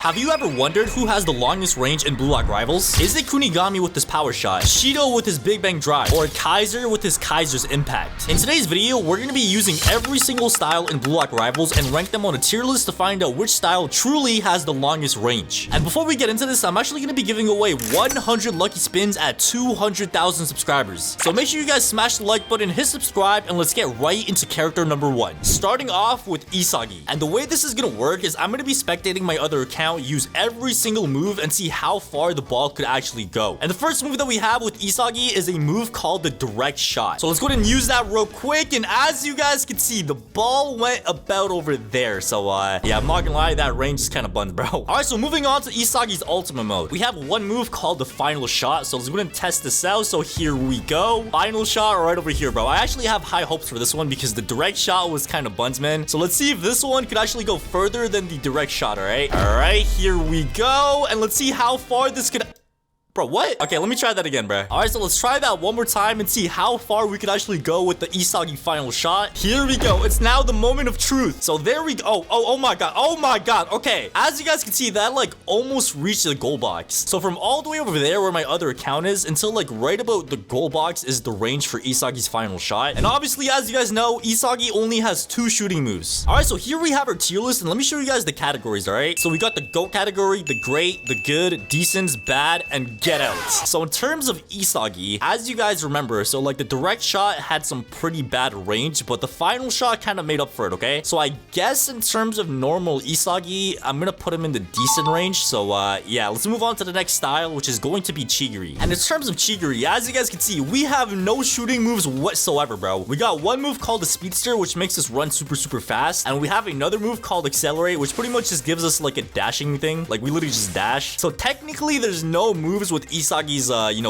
Have you ever wondered who has the longest range in Blue Lock Rivals? Is it Kunigami with his power shot, Shido with his Big Bang drive, or Kaiser with his Kaiser's impact? In today's video, we're going to be using every single style in Blue Lock Rivals and rank them on a tier list to find out which style truly has the longest range. And before we get into this, I'm actually going to be giving away 100 lucky spins at 200,000 subscribers. So make sure you guys smash the like button, hit subscribe, and let's get right into character number 1. Starting off with Isagi. And the way this is going to work is I'm going to be spectating my other account, use every single move and see how far the ball could actually go. And the first move that we have with Isagi is a move called the direct shot. So let's go ahead and use that real quick. And as you guys can see, the ball went about over there. So yeah, I'm not gonna lie, that range is kind of buns, bro. All right, so moving on to Isagi's ultimate mode. We have one move called the final shot. So let's go ahead and test this out. So here we go. Final shot right over here, bro. I actually have high hopes for this one because the direct shot was kind of buns, man. So let's see if this one could actually go further than the direct shot, all right? All right, here we go, and let's see how far this could... Bro, what? Okay, let me try that again, bro. All right, so let's try that one more time and see how far we could actually go with the Isagi final shot. Here we go. It's now the moment of truth. So there we go. Oh my god. Oh my god. Okay, as you guys can see, that like almost reached the goal box. So from all the way over there where my other account is until like right about the goal box is the range for Isagi's final shot. And obviously, as you guys know, Isagi only has 2 shooting moves. All right, so here we have our tier list, and let me show you guys the categories, all right? So we got the GOAT category, the great, the good, decent, bad, and get out. So in terms of Isagi, as you guys remember, so like the direct shot had some pretty bad range, but the final shot kind of made up for it, okay? So I guess in terms of normal Isagi, I'm gonna put him in the decent range. So yeah, let's move on to the next style, which is going to be Chigiri. And in terms of Chigiri, as you guys can see, we have no shooting moves whatsoever, bro. We got one move called the speedster, which makes us run super fast, and we have another move called accelerate, which pretty much just gives us like a dashing thing. Like we literally just dash. So technically there's no moves with Isagi's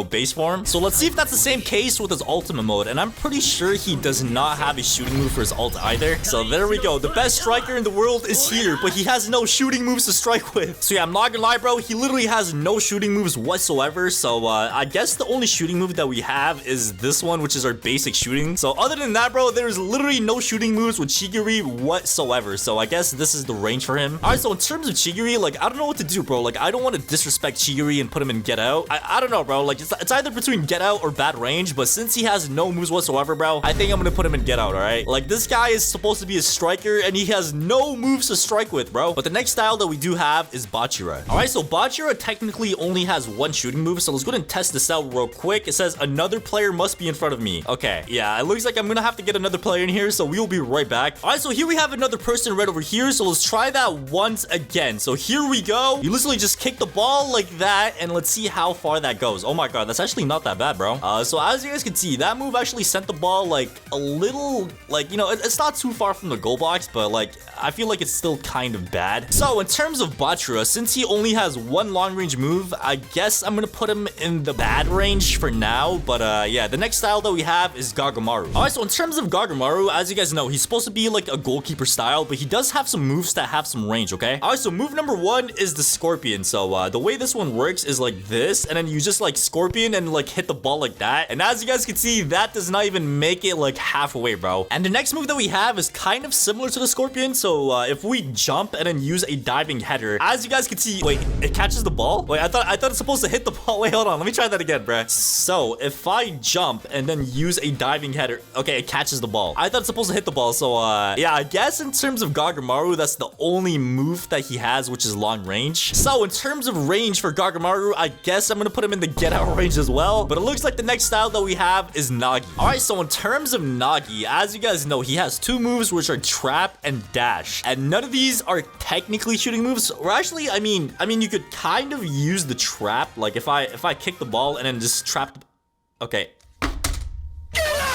base form. So let's see if that's the same case with his ultimate mode, and I'm pretty sure he does not have a shooting move for his ult either. So there we go. The best striker in the world is here, but he has no shooting moves to strike with. So yeah, I'm not gonna lie, bro, he literally has no shooting moves whatsoever. So I guess the only shooting move that we have is this one, which is our basic shooting. So other than that, bro, there's literally no shooting moves with Chigiri whatsoever. So I guess this is the range for him. All right, so in terms of Chigiri, like I don't know what to do, bro. Like I don't want to disrespect Chigiri and put him in get out. I don't know, bro. Like it's either between get out or bad range, but since he has no moves whatsoever, bro, I think I'm gonna put him in get out. All right, like this guy is supposed to be a striker and he has no moves to strike with, bro. But the next style that we do have is Bachira. All right, so Bachira technically only has one shooting move, so let's go ahead and test this out real quick. It says another player must be in front of me. Okay, yeah, it looks like I'm gonna have to get another player in here, so we will be right back. All right, so here we have another person right over here, so let's try that once again. So here we go. You literally just kick the ball like that, and let's see how far that goes. Oh my god, that's actually not that bad, bro. So as you guys can see, that move actually sent the ball like a little, like, you know, it's not too far from the goal box, but like I feel like it's still kind of bad. So in terms of Bachira, since he only has one long range move, I guess I'm gonna put him in the bad range for now. But yeah, the next style that we have is Gagamaru. All right, so in terms of Gagamaru, as you guys know, he's supposed to be like a goalkeeper style, but he does have some moves that have some range, okay? All right, so move number 1 is the scorpion. So the way this one works is like this, and then you just like scorpion and like hit the ball like that. And as you guys can see, that does not even make it like halfway, bro. And the next move that we have is kind of similar to the scorpion. So if we jump and then use a diving header, as you guys can see, wait, it catches the ball? Wait, I thought it's supposed to hit the ball. Wait, hold on, let me try that again, bro. So if I jump and then use a diving header, okay, it catches the ball. I thought it's supposed to hit the ball. So yeah, I guess in terms of Gagamaru, that's the only move that he has, which is long range. So in terms of range for Gagamaru, I guess I'm gonna put him in the get out range as well. But it looks like the next style that we have is Nagi. All right, so in terms of Nagi, as you guys know, he has 2 moves, which are trap and dash, and none of these are technically shooting moves. Or actually, I mean you could kind of use the trap, like if I kick the ball and then just trap okay.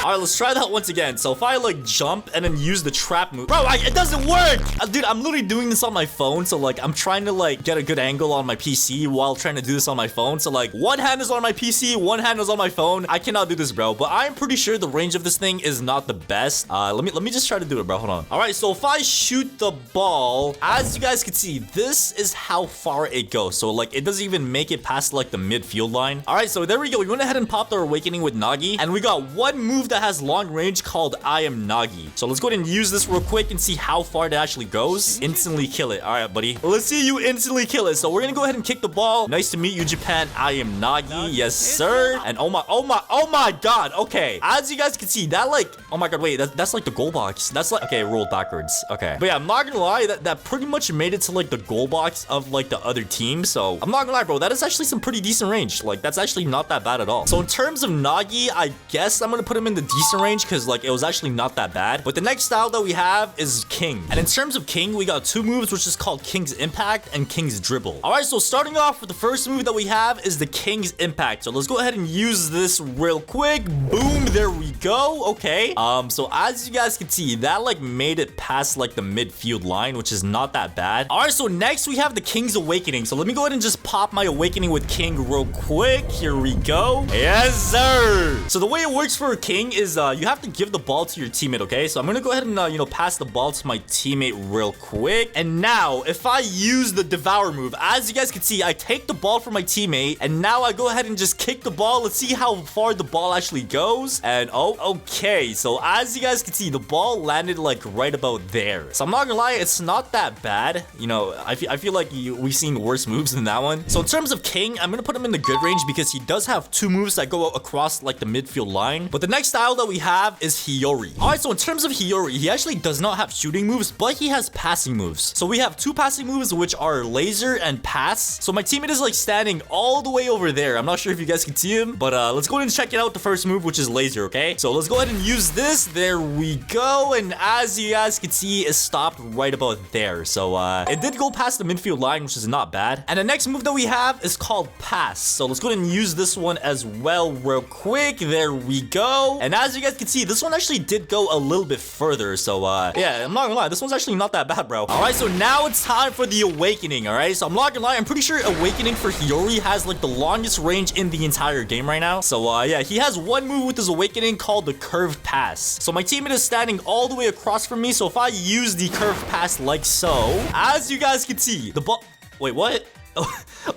All right, let's try that once again. So if I like jump and then use the trap move, bro, it doesn't work. Dude, I'm literally doing this on my phone. So like I'm trying to like get a good angle on my PC while trying to do this on my phone. So like one hand is on my PC, one hand is on my phone. I cannot do this, bro. But I'm pretty sure the range of this thing is not the best. Let me just try to do it, bro. Hold on. All right, so if I shoot the ball, as you guys can see, this is how far it goes. So like it doesn't even make it past like the midfield line. All right, so there we go. We went ahead and popped our awakening with Nagi, and we got one move that has long range called I am Nagi. So let's go ahead and use this real quick and see how far it actually goes. Instantly kill it. All right, buddy. Let's see you instantly kill it. So we're gonna go ahead and kick the ball. Nice to meet you, Japan. I am Nagi. Yes, sir. And oh my god. Okay. As you guys can see, that like, oh my god, wait, that's like the goal box. That's like, okay, it rolled backwards. Okay. But yeah, I'm not gonna lie, that pretty much made it to like the goal box of like the other team. So I'm not gonna lie, bro, that is actually some pretty decent range. Like, that's actually not that bad at all. So in terms of Nagi, I guess I'm gonna put him in the decent range because like it was actually not that bad. But the next style that we have is King. And in terms of King, we got two moves, which is called King's Impact and King's Dribble. All right, so starting off with the first move that we have is the King's Impact. So let's go ahead and use this real quick. Boom, there we go. Okay. So as you guys can see, that like made it past like the midfield line, which is not that bad. All right, so next we have the King's Awakening. So let me go ahead and just pop my Awakening with King real quick. Here we go. Yes, sir. So the way it works for a King is you have to give the ball to your teammate, okay? So I'm gonna go ahead and you know, pass the ball to my teammate real quick. And now if I use the Devour move, as you guys can see, I take the ball from my teammate and now I go ahead and just kick the ball. Let's see how far the ball actually goes. And oh, okay. So as you guys can see, the ball landed like right about there. So I'm not gonna lie, it's not that bad. You know, I feel like we've seen worse moves than that one. So in terms of King, I'm gonna put him in the good range because he does have two moves that go across like the midfield line. But the next style that we have is Hiori. All right, so in terms of Hiori, he actually does not have shooting moves, but he has passing moves. So we have two passing moves, which are laser and pass. So my teammate is like standing all the way over there. I'm not sure if you guys can see him, but let's go ahead and check it out. The first move, which is laser, okay? So let's go ahead and use this. There we go. And as you guys can see, it stopped right about there. So it did go past the midfield line, which is not bad. And the next move that we have is called pass. So let's go ahead and use this one as well real quick. There we go. And as you guys can see, this one actually did go a little bit further. So yeah, I'm not gonna lie, this one's actually not that bad, bro. All right, so now it's time for the Awakening. All right, so I'm not gonna lie, I'm pretty sure Awakening for Hiori has like the longest range in the entire game right now. So yeah, he has one move with his Awakening called the curved pass. So my teammate is standing all the way across from me. So if I use the curved pass like so, as you guys can see, the ball, wait, what?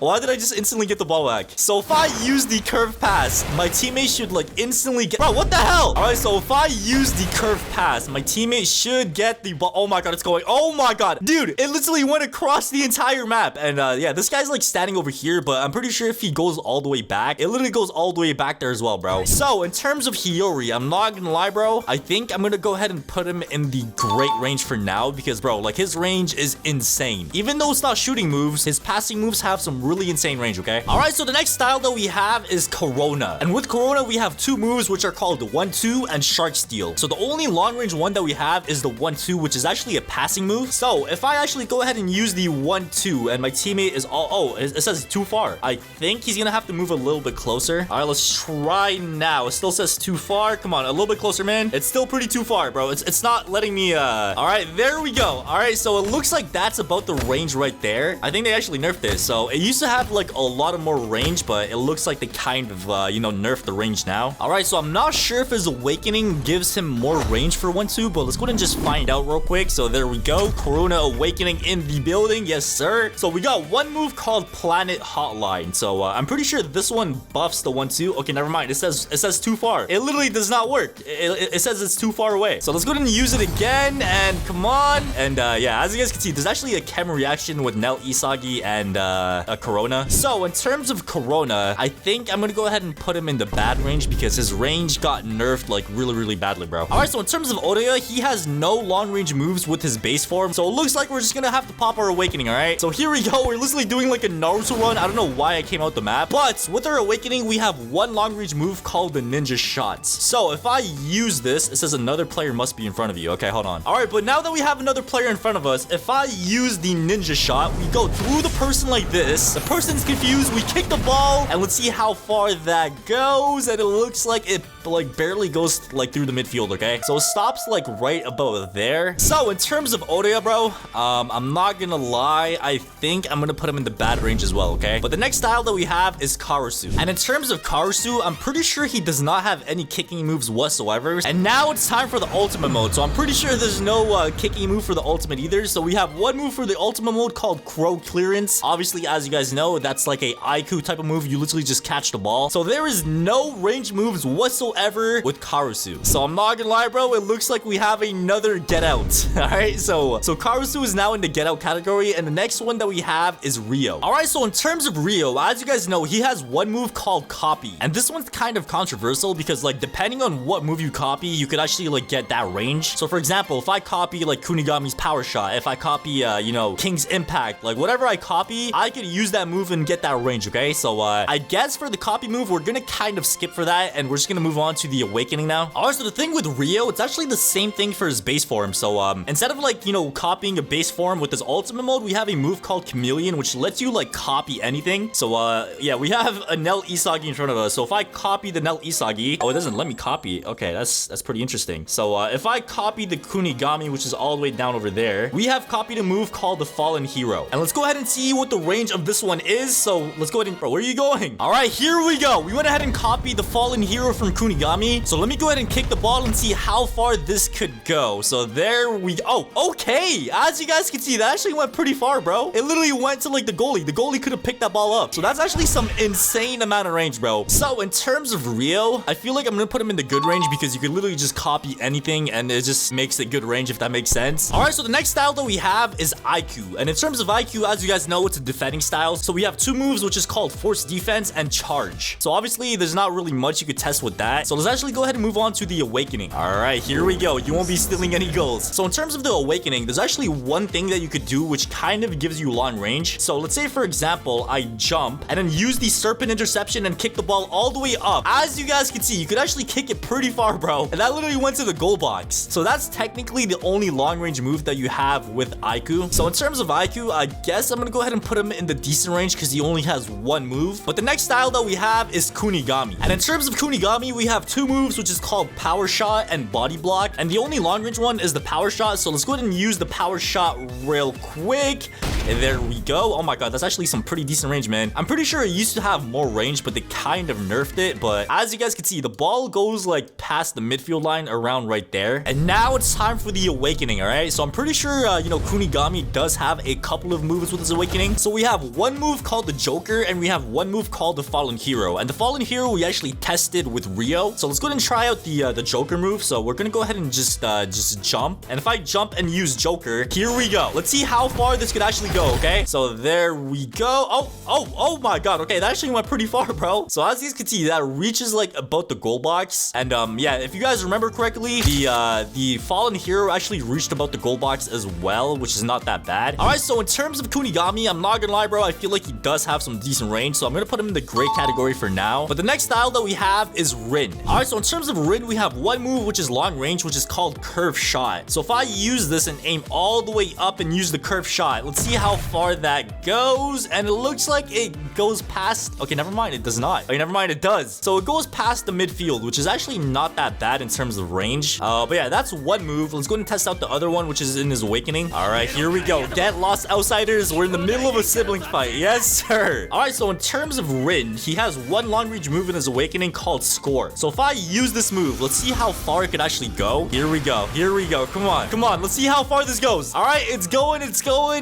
Why did I just instantly get the ball back? So if I use the curve pass, my teammate should like instantly get... Bro, what the hell? All right, so if I use the curve pass, my teammate should get the ball. Oh my god, it's going. Oh my god. Dude, it literally went across the entire map. And yeah, this guy's like standing over here, but I'm pretty sure if he goes all the way back, it literally goes all the way back there as well, bro. So in terms of Hiori, I'm not gonna lie, bro. I think I'm gonna go ahead and put him in the great range for now because, bro, like his range is insane. Even though it's not shooting moves, his passing moves have some really insane range, okay? All right, so the next style that we have is Kurona. And with Kurona, we have two moves, which are called the 1-2 and Shark Steel. So the only long range one that we have is the 1-2, which is actually a passing move. So if I actually go ahead and use the 1-2 and my teammate is all... Oh, it says too far. I think he's gonna have to move a little bit closer. All right, let's try now. It still says too far. Come on, a little bit closer, man. It's still pretty too far, bro. It's not letting me... All right, there we go. All right, so it looks like that's about the range right there. I think they actually nerfed this. So it used to have like a lot of more range, but it looks like they kind of you know, nerfed the range now. All right, so I'm not sure if his Awakening gives him more range for 1-2, but let's go ahead and just find out real quick. So there we go, Kurona Awakening in the building. Yes, sir. So we got one move called Planet Hotline. So I'm pretty sure this one buffs the 1-2. Okay, never mind. It says too far. It literally does not work. It says it's too far away. So let's go ahead and use it again, and come on. And yeah, as you guys can see, there's actually a chem reaction with Nel Isagi and a Kurona. So in terms of Kurona, I think I'm gonna go ahead and put him in the bad range because his range got nerfed like really badly, bro. All right, so in terms of Otoya, he has no long range moves with his base form, so it looks like we're just gonna have to pop our Awakening. All right, so here we go. We're literally doing like a Naruto run. I don't know why I came out the map, but with our Awakening, we have one long range move called the Ninja Shots. So if I use this, it says another player must be in front of you. Okay, hold on. All right, but now that we have another player in front of us, if I use the Ninja Shot, we go through the person like this. The person's confused. We kick the ball, and let's see how far that goes. And it looks like it like barely goes like through the midfield. Okay, so it stops like right about there. So in terms of Otoya, bro, I'm not gonna lie, I think I'm gonna put him in the bad range as well. Okay, but the next style that we have is Karasu, and in terms of Karasu, I'm pretty sure he does not have any kicking moves whatsoever. And now it's time for the ultimate mode, so I'm pretty sure there's no kicking move for the ultimate either. So we have one move for the ultimate mode called Crow Clearance. Obviously, as you guys know, that's like a Aiku type of move. You literally just catch the ball. So there is no range moves whatsoever whatsoever with Karasu. So I'm not gonna lie, bro, it looks like we have another get out. Alright, so Karasu is now in the get out category, and the next one that we have is Rio. Alright, so in terms of Rio, as you guys know, he has one move called copy, and this one's kind of controversial because like depending on what move you copy, you could actually like get that range. So for example, if I copy like Kunigami's power shot, if I copy you know, King's impact, like whatever I copy, I could use that move and get that range. Okay, so I guess for the copy move, we're gonna kind of skip for that, and we're just gonna move on to the awakening now. Alright, so the thing with Rio, it's actually the same thing for his base form. So instead of like, you know, copying a base form with his ultimate mode, we have a move called Chameleon, which lets you like copy anything. So yeah, we have a Nel Isagi in front of us. So if I copy the Nel Isagi, oh, it doesn't let me copy. Okay, that's pretty interesting. So if I copy the Kunigami, which is all the way down over there, we have copied a move called the Fallen Hero. And let's go ahead and see what the range of this one is. So let's go ahead and, bro, where are you going? All right, here we go. We went ahead and copied the Fallen Hero from Kunigami. So let me go ahead and kick the ball and see how far this could go. So there we go. Oh, okay. As you guys can see, that actually went pretty far, bro. It literally went to like the goalie. The goalie could have picked that ball up. So that's actually some insane amount of range, bro. So in terms of Rio, I feel like I'm gonna put him in the good range because you could literally just copy anything and it just makes it good range, if that makes sense. All right, so the next style that we have is Aiku. And in terms of Aiku, as you guys know, it's a defending style. So we have two moves, which is called force defense and charge. So obviously there's not really much you could test with that. So let's actually go ahead and move on to the awakening. All right, here we go. You won't be stealing any goals. So in terms of the awakening, there's actually one thing that you could do which kind of gives you long range. So let's say, for example, I jump and then use the serpent interception and kick the ball all the way up. As you guys can see, you could actually kick it pretty far, bro. And that literally went to the goal box. So that's technically the only long range move that you have with Aiku. So in terms of Aiku, I guess I'm gonna go ahead and put him in the decent range because he only has one move. But the next style that we have is Kunigami. And in terms of Kunigami, we have two moves, which is called power shot and body block. And the only long range one is the power shot. So let's go ahead and use the power shot real quick. And there we go. Oh my god, that's actually some pretty decent range, man. I'm pretty sure it used to have more range, but they kind of nerfed it. But as you guys can see, the ball goes like past the midfield line around right there. And now it's time for the awakening, all right? So I'm pretty sure, you know, Kunigami does have a couple of moves with his awakening. So we have one move called the Joker, and we have one move called the Fallen Hero. And the Fallen Hero we actually tested with Rio. So let's go ahead and try out the Joker move. So we're gonna go ahead and just jump. And if I jump and use Joker, here we go. Let's see how far this could actually go, okay? So there we go. Oh my god. Okay, that actually went pretty far, bro. So as you can see, that reaches like about the goal box. And yeah, if you guys remember correctly, the Fallen Hero actually reached about the goal box as well, which is not that bad. All right, so in terms of Kunigami, I'm not gonna lie, bro, I feel like he does have some decent range, so I'm gonna put him in the great category for now. But the next style that we have is Rin. All right, so in terms of Rin, we have one move which is long range, which is called curve shot. So if I use this and aim all the way up and use the curve shot, let's see how far that goes. And it looks like it goes past, okay, never mind, it does not. Okay, never mind, it does. So it goes past the midfield, which is actually not that bad in terms of range. But yeah, that's one move. Let's go ahead and test out the other one, which is in his awakening. All right, here we go. Get lost, outsiders. We're in the middle of a sibling fight. Yes, sir. All right, so in terms of Rin, he has one long range move in his awakening called Score. So if I use this move, let's see how far it could actually go. Here we go. Here we go. Come on. Come on. Let's see how far this goes. All right, it's going,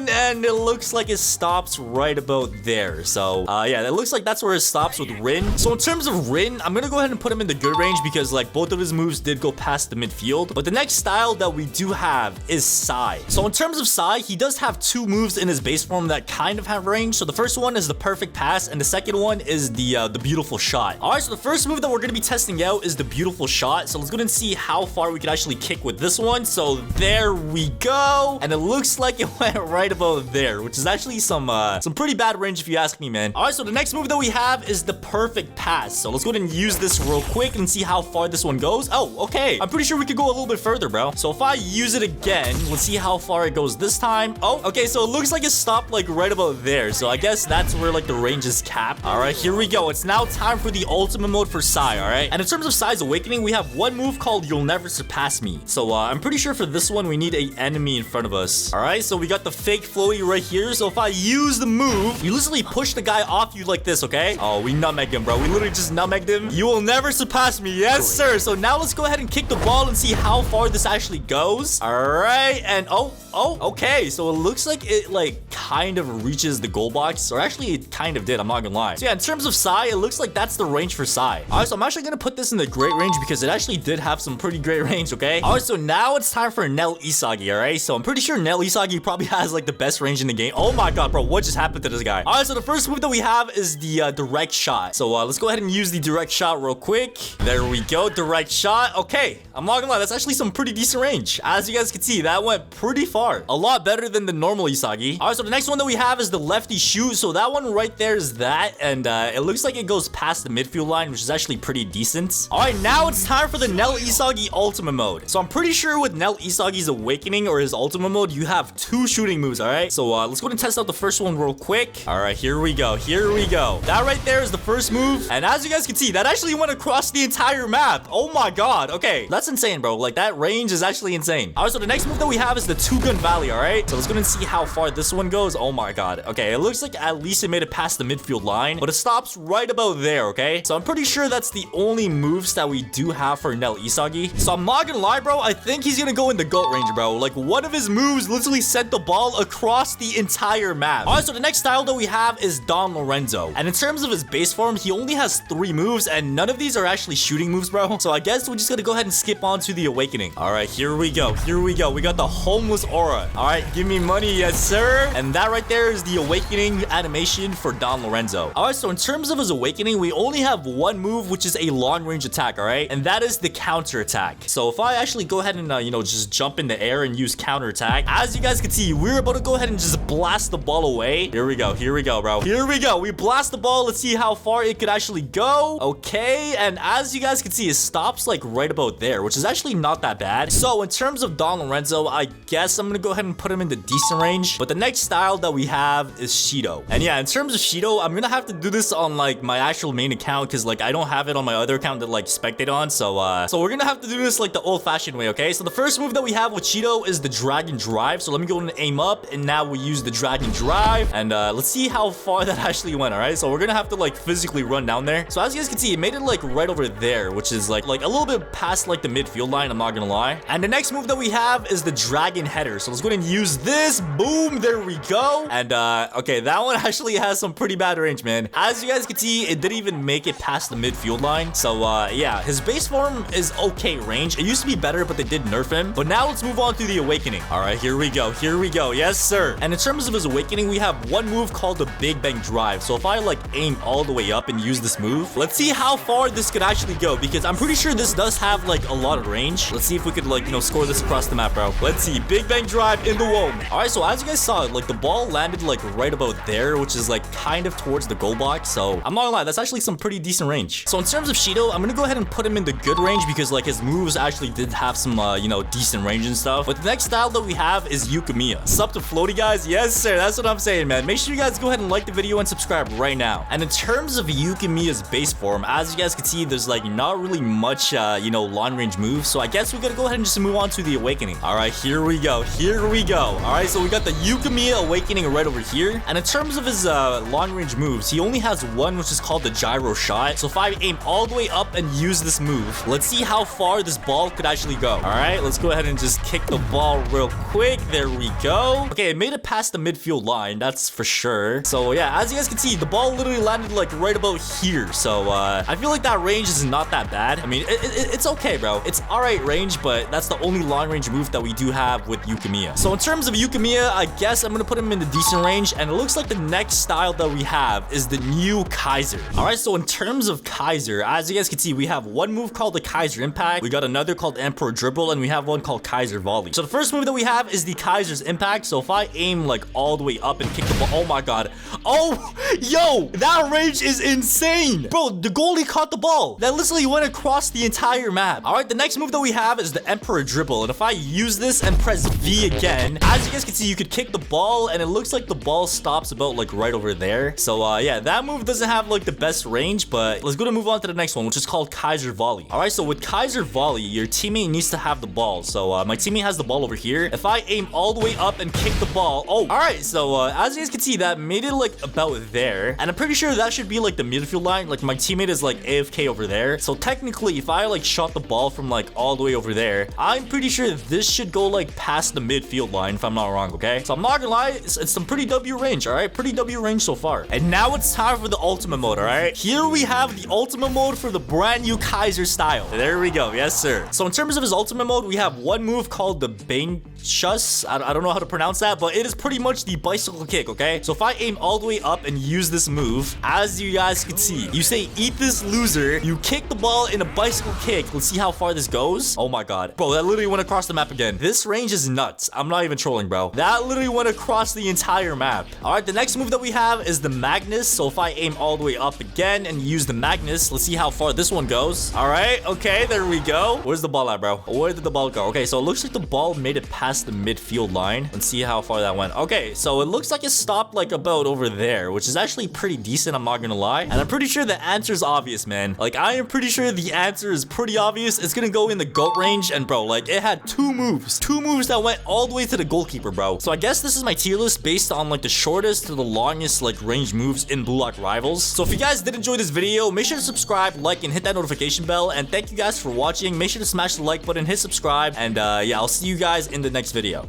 and it looks like it stops right about there. So yeah, it looks like that's where it stops with Rin. So in terms of Rin, I'm gonna go ahead and put him in the good range because like both of his moves did go past the midfield. But the next style that we do have is Sai. So in terms of Sai, he does have two moves in his base form that kind of have range. So the first one is the perfect pass, and the second one is the beautiful shot. All right, so the first move that we're gonna be testing out is the beautiful shot. So let's go ahead and see how far we can actually kick with this one. So there we go, and it looks like it went right about there, which is actually some pretty bad range if you ask me, man. All right, so the next move that we have is the perfect pass. So let's go ahead and use this real quick and see how far this one goes. Oh, okay, I'm pretty sure we could go a little bit further, bro. So if I use it again, let's see how far it goes this time. Oh, okay, so it looks like it stopped like right about there. So I guess that's where like the range is capped. All right, here we go. It's now time for the ultimate mode for Sai, all right? And in terms of Sai's awakening, we have one move called You'll Never Surpass Me. So I'm pretty sure for this one, we need an enemy in front of us. All right, so we got the fake Floaty right here. So if I use the move, you literally push the guy off you like this, okay? Oh, we nutmegged him, bro. We literally just nutmegged him. You will never surpass me. Yes, sir. So now let's go ahead and kick the ball and see how far this actually goes. All right. And okay. So it looks like it like kind of reaches the goal box, or actually it kind of did. I'm not gonna lie. So yeah, in terms of Sai, it looks like that's the range for Sai. All right, so I'm actually gonna put this in the great range because it actually did have some pretty great range, okay? All right, so now it's time for Nel Isagi, all right? So I'm pretty sure Nel Isagi probably has like the best range in the game. Oh my god, bro, what just happened to this guy? All right, so the first move that we have is the direct shot. So let's go ahead and use the direct shot real quick. There we go, direct shot. Okay, I'm not gonna lie, that's actually some pretty decent range. As you guys can see, that went pretty far. A lot better than the normal Isagi. All right, so the next one that we have is the lefty shoot. So that one right there is that, and it looks like it goes past the midfield line, which is actually pretty decent. All right, now it's time for the Nel Isagi ultimate mode. So I'm pretty sure with Nel Isagi's awakening or his ultimate mode, you have two shooting moves, all right? So let's go and test out the first one real quick. All right, here we go. Here we go. That right there is the first move. And as you guys can see, that actually went across the entire map. Oh my god. Okay, that's insane, bro. Like, that range is actually insane. All right, so the next move that we have is the two-gun valley, all right? So let's go and see how far this one goes. Oh my god. Okay, it looks like at least it made it past the midfield line, but it stops right about there, okay? So I'm pretty sure that's the only moves that we do have for Nel Isagi. So I'm not gonna lie, bro. I think he's gonna go in the GOAT range, bro. Like, one of his moves literally sent the ball across the entire map. All right, so the next style that we have is Don Lorenzo. And in terms of his base form, he only has 3 moves, and none of these are actually shooting moves, bro. So I guess we're just gonna go ahead and skip on to the awakening. All right, here we go. Here we go. We got the homeless aura. All right, give me money, yes, sir. And that right there is the awakening animation for Don Lorenzo. All right, so in terms of his awakening, we only have one move, which is a long range attack, all right? And that is the counter attack. So if I actually go ahead and, you know, just jump in the air and use counter attack, as you guys can see, we're about to go ahead and just blast the ball away. Here we go, bro. Here we go. We blast the ball. Let's see how far it could actually go. Okay, and as you guys can see, it stops like right about there, which is actually not that bad. So in terms of Don Lorenzo, I guess I'm gonna go ahead and put him in the decent range. But the next style that we have is Shido. And yeah, in terms of Shido, I'm gonna have to do this on like my actual main account, because like I don't have it on my other account that like spectate on. So we're gonna have to do this like the old-fashioned way, okay? So the first move that we have with Shido is the dragon drive. So let me go and aim up, and now we use the dragon drive, and let's see how far that actually went. All right, so we're gonna have to like physically run down there. So as you guys can see, it made it like right over there, which is like a little bit past like the midfield line, I'm not gonna lie. And the next move that we have is the dragon header. So let's go ahead and use this. Boom, there we go. And okay, that one actually has some pretty bad range, man. As you guys can see, it didn't even make it past the midfield line. So yeah, his base form is okay range. It used to be better, but they did nerf him. But now let's move on to the awakening. All right, here we go. Here we go. Yes, sir. And in terms of his awakening, we have one move called the Big Bang Drive. So if I like aim all the way up and use this move, let's see how far this could actually go, because I'm pretty sure this does have like a lot of range. Let's see if we could like, you know, score this across the map, bro. Let's see. Big Bang Drive in the womb. All right, so as you guys saw, like the ball landed like right about there, which is like kind of towards the goal box. So I'm not gonna lie, that's actually some pretty decent range. So in terms of Shido, I'm gonna go ahead and put him in the good range, because like his moves actually did have some you know, decent range and stuff. But the next style that we have is Yukimiya. Sup to Floaty, guys? Yes, sir. That's what I'm saying, man. Make sure you guys go ahead and like the video and subscribe right now. And in terms of Yukimiya's base form, as you guys can see, there's like not really much you know, long range moves. So I guess we gotta go ahead and just move on to the awakening. All right, here we go. Here we go. All right, so we got the Yukimiya awakening right over here. And in terms of his long range moves, he only has one, which is called the gyro shot. So if I aim all the way up and use this move, let's see how far this ball could actually go. All right, let's go ahead and just kick the ball real quick. There we go. Okay, it made it past the midfield line, that's for sure. So yeah, as you guys can see, the ball literally landed like right about here. So I feel like that range is not that bad. I mean, it's okay, bro. It's all right range, but that's the only long range move that we do have with Yukimiya. So in terms of Yukimiya, I guess I'm gonna put him in the decent range, and it looks like the next style that we have is the new Kaiser. All right, so in terms of Kaiser, as you guys can see, we have one move called the Kaiser Impact. We got another called Emperor Dribble, and we have one called Kaiser Volley. So the first move that we have is the Kaiser's Impact. So if I aim like all the way up and kick the ball, oh my god. Oh, yo, that range is insane. Bro, the goalie caught the ball. That literally went across the entire map. All right, right, the next move that we have is the Emperor Dribble. And if I use this and press V again, as you guys can see, you could kick the ball and it looks like the ball stops about like right over there. So yeah, that move doesn't have like the best range, but let's go to move on to the next one, which is called Kaiser Volley. All right, so with Kaiser Volley, your teammate needs to have the ball. So my teammate has the ball over here. If I aim all the way up and kick the ball, oh, all right. So as you guys can see, that made it like about there. And I'm pretty sure that should be like the midfield line. Like my teammate is like AFK over there. So technically, if I like shot the ball from like all the way over there, I'm pretty sure this should go like past the midfield line if I'm not wrong, okay? So I'm not gonna lie, it's some pretty W range, all right? Pretty W range so far. And now it's time for the ultimate mode, all right? Here we have the ultimate mode for the brand new Kaiser style. There we go, yes sir. So in terms of his ultimate mode, we have one move called the Bane Shus. I don't know how to pronounce that, but it is pretty much the bicycle kick, okay? So if I aim all the way up and use this move, as you guys can see, you say, eat this loser, you kick the ball in a bicycle kick. Let's see how far this goes. Oh my god. Bro, that literally went across the map again. This range is nuts. I'm not even trolling, bro. That literally went across the entire map. All right, the next move that we have is the Magnus. So if I aim all the way up again and use the Magnus, let's see how far this one goes. All right, okay, there we go. Where's the ball at, bro? Where did the ball go? Okay, so it looks like the ball made it past the midfield line. Let's see how far that went. Okay, so it looks like it stopped like about over there, which is actually pretty decent, I'm not gonna lie. And I'm pretty sure the answer is obvious, man. Like, I am pretty sure the answer is pretty obvious. It's gonna go in the GOAT range, and bro, like, it had two moves that went all the way to the goalkeeper, bro. So I guess this is my tier list based on like the shortest to the longest like range moves in Blue Lock Rivals. So if you guys did enjoy this video, make sure to subscribe, like, and hit that notification bell. And thank you guys for watching. Make sure to smash the like button, hit subscribe, and yeah, I'll see you guys in the next video.